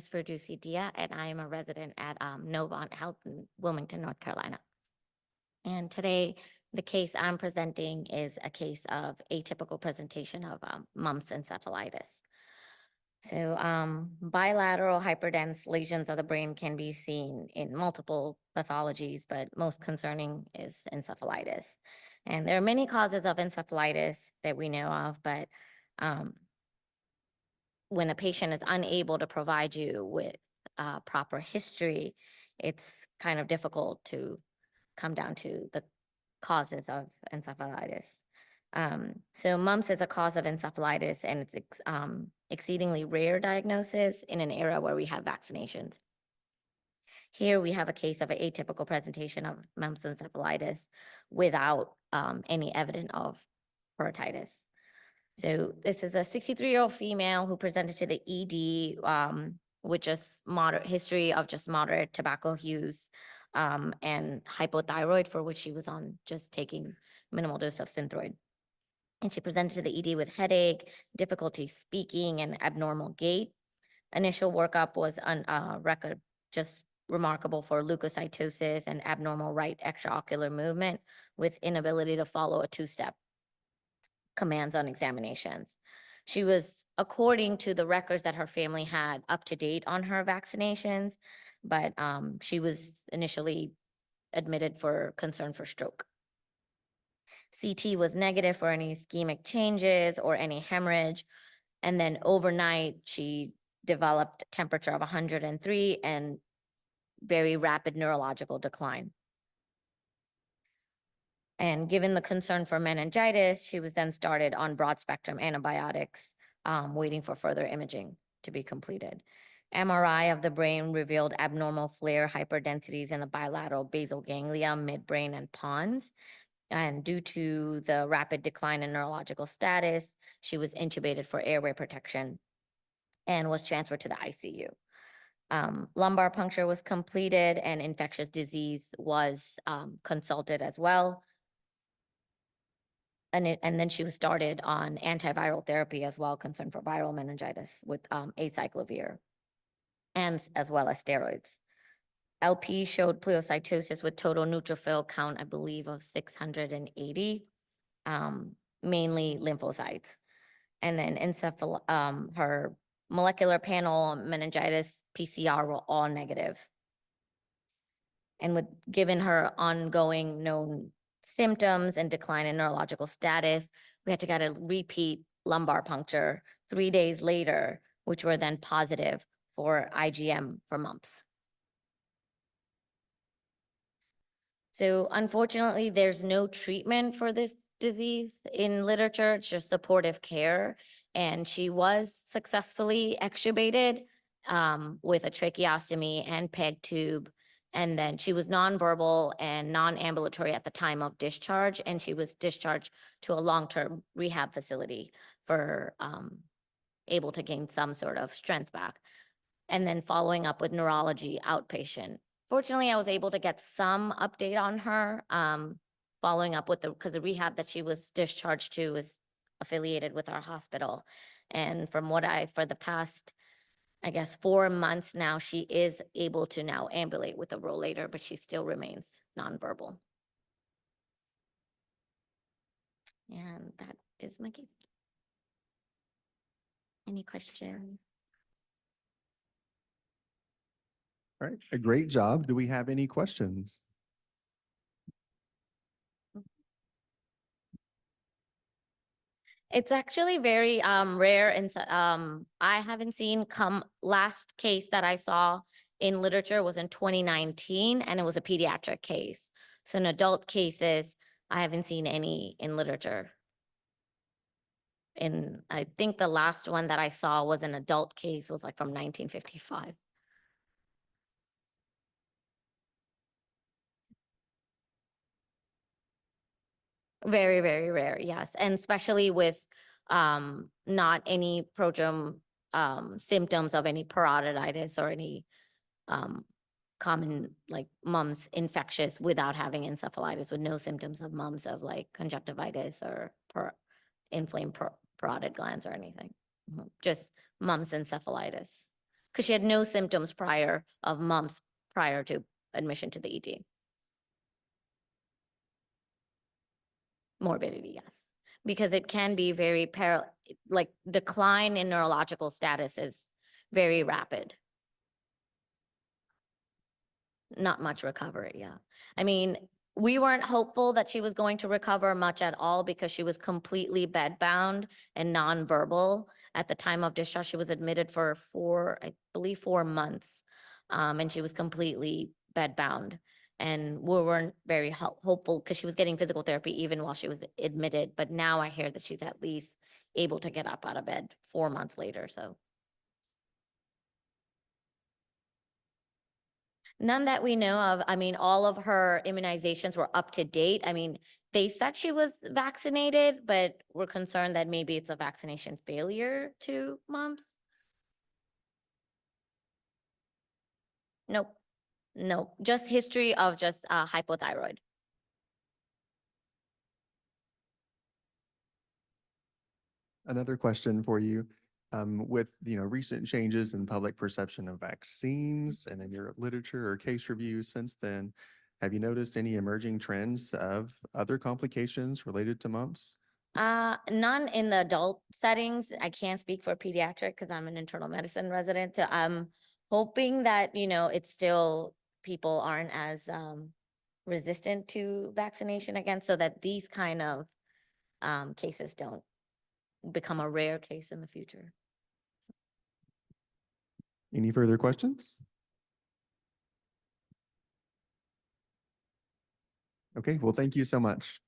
is Ferdusy, and I am a resident at Novant Health in Wilmington, North Carolina. And today, the case I'm presenting is a case of atypical presentation of mumps encephalitis. So bilateral hyperdense lesions of the brain can be seen in multiple pathologies, but most concerning is encephalitis. And there are many causes of encephalitis that we know of, but when a patient is unable to provide you with proper history, it's kind of difficult to come down to the causes of encephalitis. So mumps is a cause of encephalitis, and it's exceedingly rare diagnosis in an era where we have vaccinations. Here we have a case of an atypical presentation of mumps encephalitis without any evidence of parotitis. So this is a 63-year-old female who presented to the ED with just moderate history of just moderate tobacco use and hypothyroid, for which she was on just taking minimal dose of Synthroid. And she presented to the ED with headache, difficulty speaking, and abnormal gait. Initial workup was on record just remarkable for leukocytosis and abnormal right extraocular movement with inability to follow a two-step commands on examinations. She was, according to the records that her family had, up to date on her vaccinations, but she was initially admitted for concern for stroke. CT was negative for any ischemic changes or any hemorrhage. And then overnight, she developed temperature of 103 and very rapid neurological decline. And given the concern for meningitis, she was then started on broad spectrum antibiotics, waiting for further imaging to be completed. MRI of the brain revealed abnormal FLAIR hyperdensities in the bilateral basal ganglia, midbrain, and pons. And due to the rapid decline in neurological status, she was intubated for airway protection and was transferred to the ICU. Lumbar puncture was completed and infectious disease was consulted as well. And then she was started on antiviral therapy as well, concerned for viral meningitis with acyclovir, and as well as steroids. LP showed pleocytosis with total neutrophil count, I believe, of 680, mainly lymphocytes. And then her molecular panel, meningitis, PCR were all negative. And given her ongoing known symptoms and decline in neurological status, we had to get a repeat lumbar puncture 3 days later, which were then positive for IgM for mumps. So unfortunately, there's no treatment for this disease in literature. It's just supportive care. And she was successfully extubated with a tracheostomy and PEG tube. And then she was nonverbal and non-ambulatory at the time of discharge. And she was discharged to a long-term rehab facility for able to gain some sort of strength back. And then following up with neurology outpatient. Fortunately, I was able to get some update on her, following up with because the rehab that she was discharged to is affiliated with our hospital. And from what for the past, I guess, 4 months now, she is able to now ambulate with a rollator, but she still remains nonverbal. And that is my case. Any questions? All right, a great job. Do we have any questions? It's actually very rare, and I haven't seen last case that I saw in literature was in 2019, and it was a pediatric case. So in adult cases, I haven't seen any in literature. And I think the last one that I saw was an adult case was like from 1955. Very, very rare, yes. And especially with not any prodrome symptoms of any parotitis or any common like mumps infectious without having encephalitis, with no symptoms of mumps of like conjunctivitis or inflamed parotid glands or anything. Just mumps encephalitis. because she had no symptoms prior of mumps prior to admission to the ED. Morbidity, yes, because it can be very like decline in neurological status is very rapid. Not much recovery, yeah. I mean, we weren't hopeful that she was going to recover much at all because she was completely bedbound and nonverbal. At the time of discharge, she was admitted for I believe 4 months. And she was completely bedbound. And we weren't very hopeful because she was getting physical therapy even while she was admitted. But now I hear that she's at least able to get up out of bed 4 months later, so. None that we know of. I mean, all of her immunizations were up to date. I mean, they said she was vaccinated, but we're concerned that maybe it's a vaccination failure to mumps. Nope, nope, just history of just hypothyroid. Another question for you. With, recent changes in public perception of vaccines and in your literature or case reviews since then, have you noticed any emerging trends of other complications related to mumps? None in the adult settings. I can't speak for pediatric because I'm an internal medicine resident. So I'm hoping that, it's still, people aren't as resistant to vaccination again, so that these kind of cases don't become a rare case in the future. Any further questions? Okay, well, thank you so much.